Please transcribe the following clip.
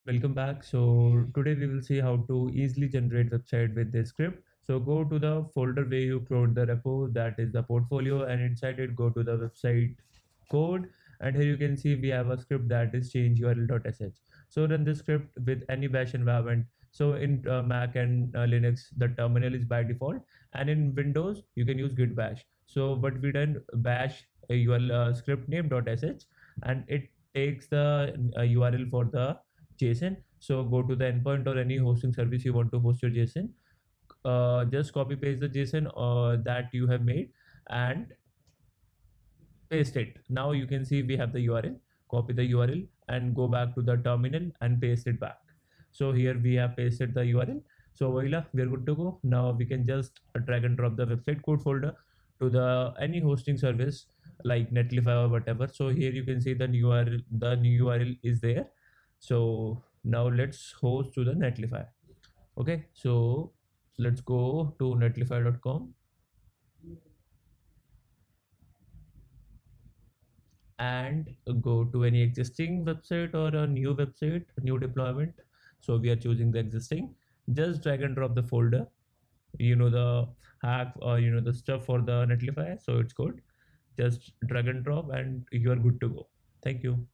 Welcome back. So today we will see how to easily generate website with this script. So go to the folder where you cloned the repo, that is the portfolio, and inside it go to the website code. And here you can see we have a script that is changeurl.sh. So run this script with any bash environment. So in Mac and Linux, the terminal is by default, and in Windows you can use git bash. So what we done, bash your script name .sh, and it takes the URL for the JSON. So go to the endpoint or any hosting service you want to host your JSON. Just copy paste the JSON that you have made and paste it. Now you can see we have the URL. Copy the URL and go back to the terminal and paste it back. So here we have pasted the URL. So voila, we are good to go. Now we can just drag and drop the website code folder to the any hosting service like Netlify or whatever. So here you can see the new URL. The new URL is there. So now let's host to the Netlify. Okay, so let's go to netlify.com and go to any existing website or a new website, new deployment. So we are choosing the existing. Just drag and drop the folder. You know the hack or you know the stuff for the Netlify, so it's good. Just drag and drop and you are good to go. Thank you.